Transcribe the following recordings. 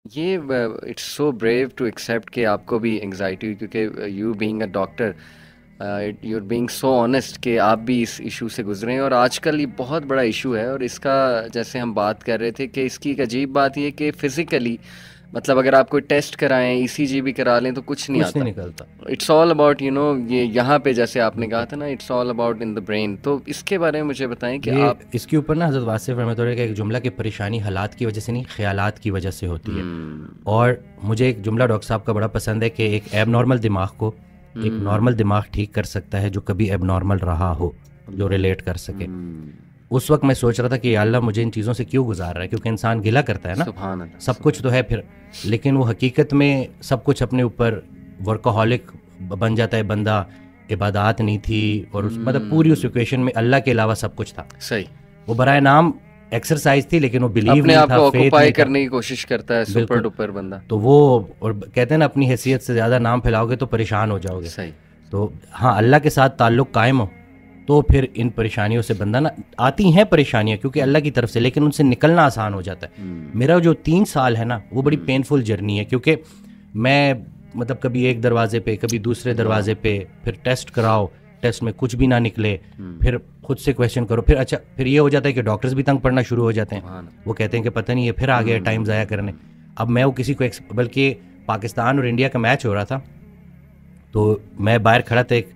یہ it's so brave to accept کہ آپ کو بھی انگزائٹی ہوئی، کیونکہ you being a doctor you are being so honest کہ آپ بھی اس ایشو سے گزرے ہیں، اور آج کل یہ بہت بڑا ایشو ہے، اور اس کا جیسے ہم بات کر رہے تھے کہ اس کی ایک عجیب بات یہ کہ فزیکلی مطلب اگر آپ کوئی ٹیسٹ کرائیں، ای سی جی بھی کرا لیں تو کچھ نہیں کچھ آتا. نہیں نکلتا. اٹس آل اباؤٹ یہ یہاں پہ جیسے آپ نے کہا تھا نا، it's all about in the brain. تو اس کے بارے میں مجھے بتائیں کہ یہ آپ اس کے اوپر نا حضرت واصف رحمۃ اللہ کا ایک جملہ کہ پریشانی حالات کی وجہ سے نہیں، خیالات کی وجہ سے ہوتی ہے. اور مجھے ایک جملہ ڈاکٹر صاحب کا بڑا پسند ہے کہ ایک ایب نارمل دماغ کو ایک نارمل دماغ ٹھیک کر سکتا ہے جو کبھی ایب نارمل رہا ہو، جو ریلیٹ کر سکے. اس وقت میں سوچ رہا تھا کہ یا اللہ مجھے ان چیزوں سے کیوں گزار رہا ہے، کیونکہ انسان گلا کرتا ہے نا، سبحان اللہ، سب کچھ تو ہے پھر، لیکن وہ حقیقت میں سب کچھ اپنے اوپر ورکہولک بن جاتا ہے بندہ. عبادات نہیں تھی اور مطلب پوری اس ایکویشن میں اللہ کے علاوہ سب کچھ تھا. صحیح. وہ برائے نام ایکسرسائز تھی لیکن وہ بلیو اپنے نہیں آپ تھا، کو فیتھ آکوپائی نہیں تھا. کرنے کی کوشش کرتا ہے سپر بالکل. ڈپر بندہ. تو وہ اور کہتے ہیں نا اپنی حیثیت سے زیادہ نام پھیلاؤ گے تو پریشان ہو جاؤ گے. صحیح. تو ہاں اللہ کے ساتھ تعلق قائم ہو تو پھر ان پریشانیوں سے بندہ نا، آتی ہیں پریشانیاں کیونکہ اللہ کی طرف سے، لیکن ان سے نکلنا آسان ہو جاتا ہے. میرا جو 3 سال ہے نا وہ بڑی پینفل جرنی ہے، کیونکہ میں مطلب کبھی ایک دروازے پہ کبھی دوسرے دروازے پہ، پھر ٹیسٹ کراؤ، ٹیسٹ میں کچھ بھی نہ نکلے، پھر خود سے کویشچن کرو، پھر اچھا پھر یہ ہو جاتا ہے کہ ڈاکٹرز بھی تنگ پڑنا شروع ہو جاتے ہیں. وہ کہتے ہیں کہ پتہ نہیں یہ پھر آ گیا ٹائم ضائع کرنے. اب میں وہ کسی کو بلکہ پاکستان اور انڈیا کا میچ ہو رہا تھا تو میں باہر کھڑا تھا ایک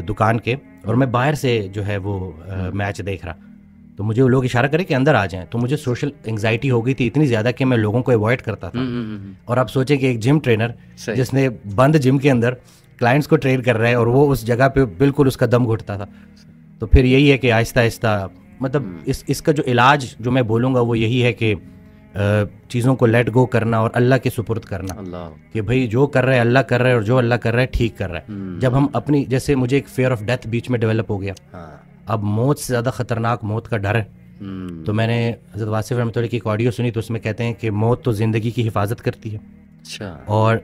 دکان کے، اور میں باہر سے جو ہے وہ میچ دیکھ رہا، تو مجھے وہ لوگ اشارہ کرے کہ اندر آ جائیں. تو مجھے سوشل انگزائٹی ہو گئی تھی اتنی زیادہ کہ میں لوگوں کو اوائڈ کرتا تھا. اور آپ سوچیں کہ ایک جم ٹرینر جس نے بند جم کے اندر کلائنٹس کو ٹرین کر رہا ہے اور وہ اس جگہ پہ بالکل اس کا دم گھٹتا تھا. تو پھر یہی ہے کہ آہستہ آہستہ مطلب اس کا جو علاج جو میں بولوں گا وہ یہی ہے کہ چیزوں کو لیٹ گو کرنا اور اللہ کے سپرد کرنا، کہ بھائی جو کر رہا ہے اللہ کر رہا ہے، اور جو اللہ کر رہا ہے ٹھیک کر رہا ہے. جب ہم اپنی، جیسے مجھے ایک فیئر آف ڈیتھ بیچ میں ڈیولپ ہو گیا، اب موت سے زیادہ خطرناک موت کا ڈر ہے. تو میں نے حضرت واصف رحمۃ اللہ کی ایک آڈیو سنی، تو اس میں کہتے ہیں کہ موت تو زندگی کی حفاظت کرتی ہے اور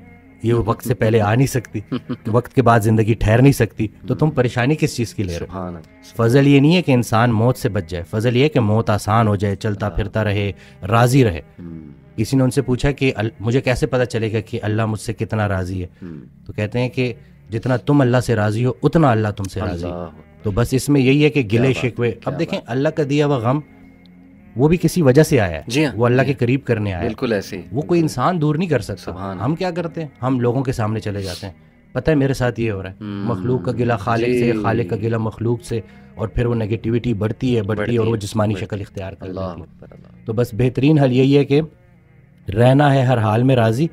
یہ وقت سے پہلے آ نہیں سکتی، وقت کے بعد زندگی ٹھہر نہیں سکتی. تو تم پریشانی کس چیز کی لے رہے ہو؟ فضل یہ نہیں ہے کہ انسان موت سے بچ جائے، فضل یہ ہے کہ موت آسان ہو جائے، چلتا پھرتا رہے، راضی رہے. کسی نے ان سے پوچھا کہ مجھے کیسے پتہ چلے گا کہ اللہ مجھ سے کتنا راضی ہے؟ تو کہتے ہیں کہ جتنا تم اللہ سے راضی ہو اتنا اللہ تم سے راضی ہے. تو بس اس میں یہی ہے کہ گلے شکوے، اب دیکھیں اللہ کا دیا ہوا غم وہ بھی کسی وجہ سے آیا ہے، وہ اللہ کے قریب کرنے آیا ہے. بالکل ایسے وہ کوئی انسان دور نہیں کر سکتا. ہم کیا کرتے ہیں؟ ہم لوگوں کے سامنے چلے جاتے ہیں، پتہ ہے میرے ساتھ یہ ہو رہا ہے، مخلوق کا گلہ خالق سے، خالق کا گلہ مخلوق سے، اور پھر وہ نگیٹیوٹی بڑھتی ہے اور وہ جسمانی شکل اختیار کر لیتی ہے. تو بس بہترین حل یہی ہے کہ رہنا ہے ہر حال میں راضی،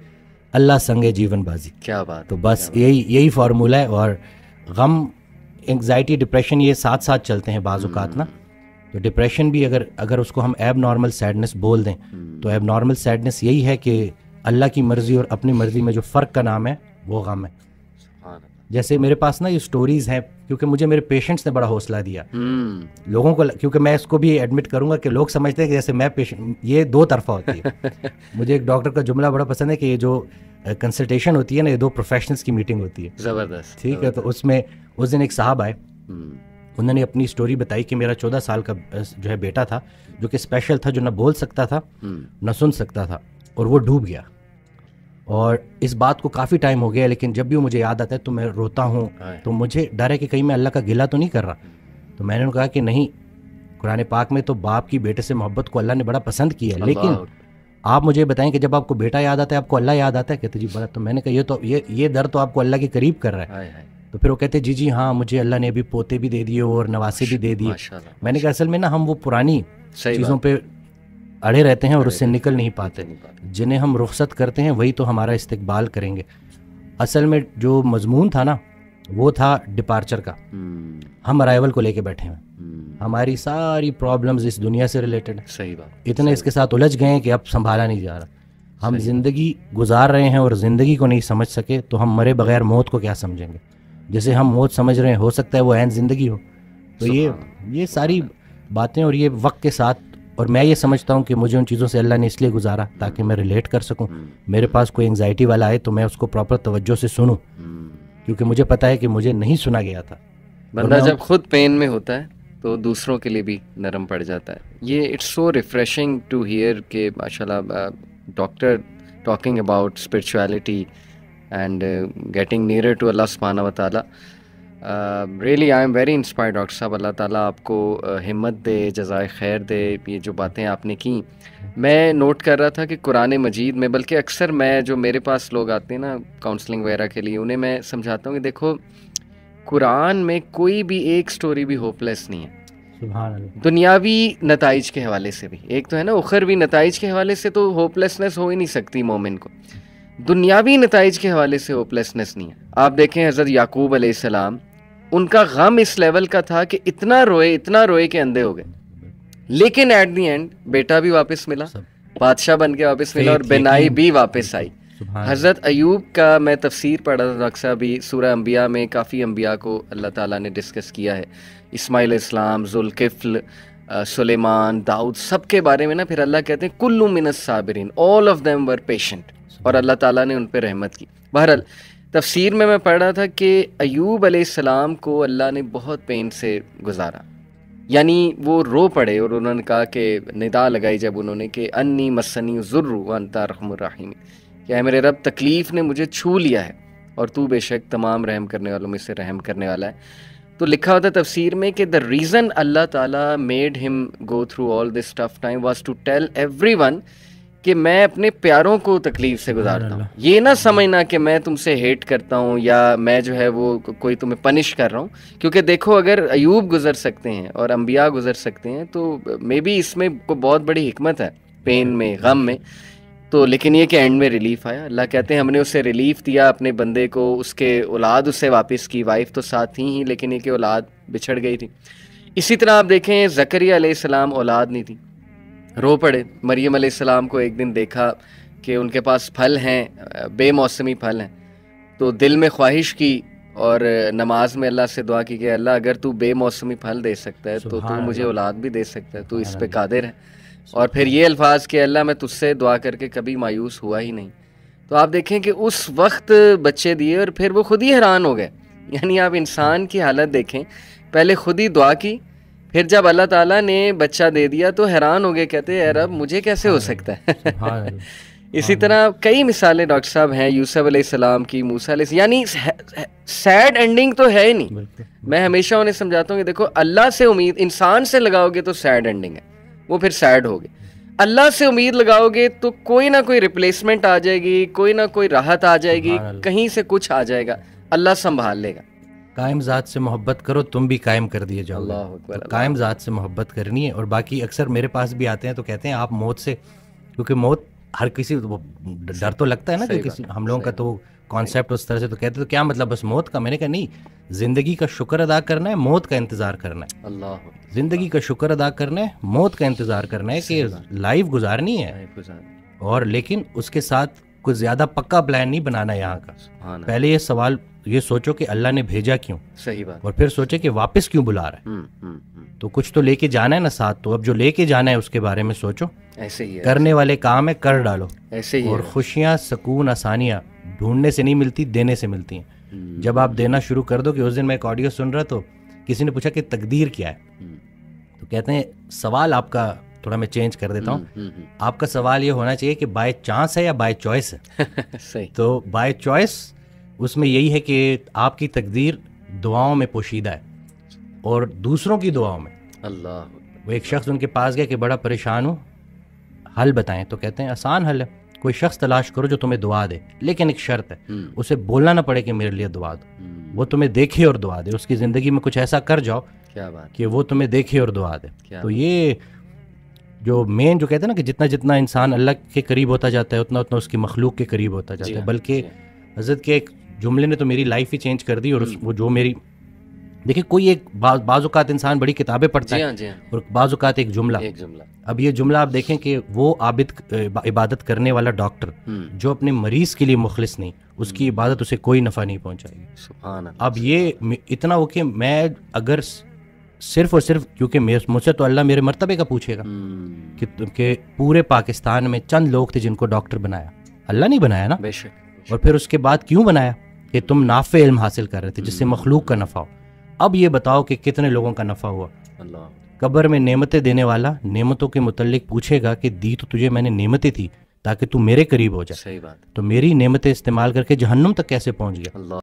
اللہ سنگے جیون بازی. کیا بات. تو بس یہی فارمولہ ہے. اور غم، انگزائٹی، ڈپریشن یہ ساتھ ساتھ چلتے ہیں بعض اوقات نا. تو ڈپریشن بھی اگر اس کو ہم ایب نارمل سیڈنس بول دیں تو ایب نارمل سیڈنس یہی ہے کہ اللہ کی مرضی اور اپنی مرضی میں جو فرق کا نام ہے وہ غم ہے. جیسے میرے پاس نا یہ سٹوریز ہیں، کیونکہ مجھے میرے پیشنٹس نے بڑا حوصلہ دیا لوگوں کو، کیونکہ میں اس کو بھی ایڈمٹ کروں گا کہ لوگ سمجھتے ہیں کہ جیسے میں پیشنٹ، یہ 2 طرفہ ہوتی ہے. مجھے ایک ڈاکٹر کا جملہ بڑا پسند ہے کہ یہ جو کنسلٹیشن ہوتی ہے نا، یہ 2 پروفیشنلس کی میٹنگ ہوتی ہے. زبردست. ٹھیک ہے. تو اس میں اس دن ایک صاحب آئے، انہوں نے اپنی سٹوری بتائی کہ میرا 14 سال کا جو ہے بیٹا تھا جو کہ اسپیشل تھا، جو نہ بول سکتا تھا نہ سن سکتا تھا، اور وہ ڈوب گیا. اور اس بات کو کافی ٹائم ہو گیا، لیکن جب بھی مجھے یاد آتا ہے تو میں روتا ہوں. تو مجھے ڈر ہے کہ کہیں میں اللہ کا گلہ تو نہیں کر رہا. تو میں نے کہا کہ نہیں، قرآن پاک میں تو باپ کی بیٹے سے محبت کو اللہ نے بڑا پسند کیا ہے، لیکن آپ مجھے بتائیں کہ جب آپ کو بیٹا یاد آتا ہے آپ کو اللہ یاد آتا ہے؟ کہتے جی بڑا. تو میں نے کہا یہ در تو آپ کو اللہ کے قریب کر رہا ہے. تو پھر وہ کہتے جی ہاں مجھے اللہ نے ابھی پوتے بھی دے دیے اور نواسے بھی دے دیے. میں نے کہا اصل میں نا ہم وہ پرانی چیزوں پہ اڑے رہتے ہیں اور اس سے نکل نہیں پاتے. جنہیں ہم رخصت کرتے ہیں وہی تو ہمارا استقبال کریں گے. اصل میں جو مضمون تھا نا وہ تھا ڈپارچر کا. ہم ارائیول کو لے کے بیٹھے ہیں، ہماری ساری پرابلمز اس دنیا سے ریلیٹڈ ہیں. صحیح بات. اتنے اس کے ساتھ الجھ گئے ہیں کہ اب سنبھالا نہیں جا رہا. ہم زندگی گزار رہے ہیں اور زندگی کو نہیں سمجھ سکے تو ہم مرے بغیر موت کو کیا سمجھیں گے؟ جیسے ہم موت سمجھ رہے ہیں، ہو سکتا ہے وہ عین زندگی ہو. تو یہ ساری باتیں اور یہ وقت کے ساتھ، اور میں یہ سمجھتا ہوں کہ مجھے ان چیزوں سے اللہ نے اس لیے گزارا تاکہ میں ریلیٹ کر سکوں. میرے پاس کوئی انگزائٹی والا آئے تو میں اس کو پراپر توجہ سے سنوں، کیونکہ مجھے پتہ ہے کہ مجھے نہیں سنا گیا تھا. بندہ جب خود پین میں ہوتا ہے تو دوسروں کے لیے بھی نرم پڑ جاتا ہے. یہ it's so refreshing to hear کہ ماشاء اللہ doctor talking about spirituality and getting nearer to Allah subhanahu wa ta'ala. Really I am very inspired doctor صاحب. اللہ تعالیٰ آپ کو ہمت دے, جزائے خیر دے. یہ جو باتیں آپ نے کی, میں نوٹ کر رہا تھا کہ قرآن مجید میں, بلکہ اکثر میں جو میرے پاس لوگ آتے ہیں نا کاؤنسلنگ وغیرہ کے لیے, انہیں میں سمجھاتا ہوں کہ دیکھو قرآن میں کوئی بھی ایک سٹوری بھی ہوپ لیس نہیں ہے. سبحان اللہ. دنیاوی نتائج کے حوالے سے بھی, ایک تو ہے نا اخروی نتائج کے حوالے سے تو ہوپ لیسنس ہو ہی نہیں سکتی مومن کو, دنیاوی نتائج کے حوالے سے ہوپ لیسنس نہیں ہے. آپ دیکھیں حضرت یعقوب علیہ السلام, ان کا غم اس لیول کا تھا کہ اتنا روئے کہ اندھے ہو گئے, لیکن ایٹ دی اینڈ بیٹا بھی واپس ملا, بادشاہ بن کے واپس ملا, اور بینائی بھی واپس آئی. حضرت ایوب کا میں تفسیر پڑھا تھا ڈاکٹر صاحب, بھی سورہ انبیاء میں کافی انبیاء کو اللہ تعالیٰ نے ڈسکس کیا ہے, اسماعیل علیہ السلام, ذوالکفل, سلیمان, داؤد, سب کے بارے میں نا پھر اللہ کہتے ہیں کل من الصابرین, all of them were patient, اور اللہ تعالیٰ نے ان پہ رحمت کی. بہرحال تفسیر میں پڑھ رہا تھا کہ ایوب علیہ السلام کو اللہ نے بہت پین سے گزارا, یعنی وہ رو پڑے, اور انہوں نے کہا کہ ندا لگائی جب انہوں نے کہ انی مسنی الضر وانت ارحم الراحمین, کہ اے میرے رب تکلیف نے مجھے چھو لیا ہے اور تو بے شک تمام رحم کرنے والوں میں سے رحم کرنے والا ہے. تو لکھا ہوتا ہے تفسیر میں کہ the reason اللہ تعالیٰ made him go through all this tough time was to tell everyone کہ میں اپنے پیاروں کو تکلیف سے گزارتا ہوں. یہ نہ سمجھنا کہ میں تم سے ہیٹ کرتا ہوں یا میں جو ہے وہ کوئی تمہیں پنش کر رہا ہوں, کیونکہ دیکھو اگر ایوب گزر سکتے ہیں اور انبیاء گزر سکتے ہیں تو مے بی اس میں کوئی بہت بڑی حکمت ہے, پین میں, غم میں. تو لیکن یہ کہ اینڈ میں ریلیف آیا. اللہ کہتے ہیں ہم نے اسے ریلیف دیا اپنے بندے کو, اس کے اولاد اسے واپس کی, وائف تو ساتھ تھی ہی لیکن یہ کہ اولاد بچھڑ گئی تھی. اسی طرح آپ دیکھیں زکریا علیہ السلام اولاد نہیں تھی, رو پڑے. مریم علیہ السلام کو ایک دن دیکھا کہ ان کے پاس پھل ہیں, بے موسمی پھل ہیں, تو دل میں خواہش کی اور نماز میں اللہ سے دعا کی کہ اللہ اگر تو بے موسمی پھل دے سکتا ہے تو تو مجھے اولاد بھی دے سکتا ہے, تو اس پہ قادر ہے. اور پھر یہ الفاظ کہ اللہ میں تجھ سے دعا کر کے کبھی مایوس ہوا ہی نہیں. تو آپ دیکھیں کہ اس وقت بچے دیے اور پھر وہ خود ہی حیران ہو گئے. یعنی آپ انسان کی حالت دیکھیں, پہلے خود ہی دعا کی, پھر جب اللہ تعالیٰ نے بچہ دے دیا تو حیران ہو گئے, کہتے اے رب مجھے کیسے ہو سکتا ہے. اسی طرح کئی مثالیں ڈاکٹر صاحب ہیں, یوسف علیہ السلام کی, موسیٰ علیہ السلام, یعنی سیڈ اینڈنگ تو ہے ہی نہیں. میں ہمیشہ انہیں سمجھاتا ہوں کہ دیکھو اللہ سے امید انسان سے لگاؤ گے تو سیڈ اینڈنگ ہے, وہ پھر سیڈ ہوگی. اللہ سے امید لگاؤ گے تو کوئی نہ کوئی ریپلیسمنٹ آ جائے گی, کوئی نہ کوئی راحت آ جائے گی, کہیں سے کچھ آ جائے گا, اللہ سنبھال لے گا. قائم ذات سے محبت کرو تم بھی قائم کر دیے جاؤ. اللہ اکبر. قائم ذات سے محبت کرنی ہے. اور باقی اکثر میرے پاس بھی آتے ہیں تو کہتے ہیں آپ موت سے, کیونکہ موت ہر کسی ڈر تو لگتا ہے نا کہ کسی ہم لوگوں کا تو کانسیپٹ اس طرح سے, تو کہتے تو کیا مطلب بس موت کا. میں نے کہا نہیں, زندگی کا شکر ادا کرنا ہے, موت کا انتظار کرنا ہے. اللہ, زندگی کا شکر ادا کرنا ہے, موت کا انتظار کرنا ہے کہ لائف گزارنی ہے, اور لیکن اس کے ساتھ کچھ زیادہ پکا پلان نہیں بنانا یہاں کا. پہلے یہ سوال یہ سوچو کہ اللہ نے بھیجا کیوں, صحیح بات, اور پھر سوچے کہ واپس کیوں بلا رہا ہے. تو کچھ تو لے کے جانا ہے نا ساتھ, تو اب جو لے کے جانا ہے اس کے بارے میں سوچو. ایسے ہی ہے, کرنے والے کام ہے کر ڈالو. ایسے ہی. اور خوشیاں, سکون, آسانیاں ڈھونڈنے سے نہیں ملتی, دینے سے ملتی ہیں. جب آپ دینا شروع کر دو, کہ اس دن میں ایک آڈیو سن رہا تو کسی نے پوچھا کہ تقدیر کیا ہے, تو کہتے ہیں سوال آپ کا تھوڑا میں چینج کر دیتا ہوں, آپ کا سوال یہ ہونا چاہیے کہ بائی چانس ہے یا بائی چوائس ہے. صحیح. تو بائی چوائس اس میں یہی ہے کہ آپ کی تقدیر دعاؤں میں پوشیدہ ہے اور دوسروں کی دعاؤں میں. اللہ. وہ ایک شخص ان کے پاس گیا کہ بڑا پریشان ہوں, حل بتائیں. تو کہتے ہیں آسان حل ہے, کوئی شخص تلاش کرو جو تمہیں دعا دے, لیکن ایک شرط ہے, اسے بولنا نہ پڑے کہ میرے لیے دعا دو, وہ تمہیں دیکھے اور دعا دے. اس کی زندگی میں کچھ ایسا کر جاؤ کہ وہ تمہیں دیکھے اور دعا دے. تو یہ جو مین جو کہتے ہیں نا کہ جتنا جتنا انسان اللہ کے قریب ہوتا جاتا ہے اتنا اتنا اس کی مخلوق کے قریب ہوتا جاتا ہے. بلکہ حضرت کے ایک جملے نے تو میری لائف ہی چینج کر دی. اور وہ جو میری دیکھیں, کوئی ایک بعض اوقات انسان بڑی کتابیں پڑھتا ہے اور بعض اوقات ایک جملہ. اب یہ جملہ آپ دیکھیں کہ وہ عابد عبادت کرنے والا ڈاکٹر جو اپنے مریض کے لیے مخلص نہیں, اس کی عبادت اسے کوئی نفع نہیں پہنچائے گی. سبحان اللہ. اب یہ اتنا ہو کہ میں اگر صرف اور صرف کیونکہ مجھ سے تو اللہ میرے مرتبے کا پوچھے گا کہ پورے پاکستان میں چند لوگ تھے جن کو ڈاکٹر بنایا, اللہ نہیں بنایا نا. بے شک. اور پھر اس کے بعد کیوں بنایا کہ تم نافع علم حاصل کر رہے تھے جس سے مخلوق کا نفع ہو. اب یہ بتاؤ کہ کتنے لوگوں کا نفع ہوا. قبر میں نعمتیں دینے والا نعمتوں کے متعلق پوچھے گا کہ دی تو تجھے میں نے نعمتیں تھی, تاکہ تو میرے قریب ہو جائے. صحیح بات. تو میری نعمتیں استعمال کر کے جہنم تک کیسے پہنچ گیا. اللہ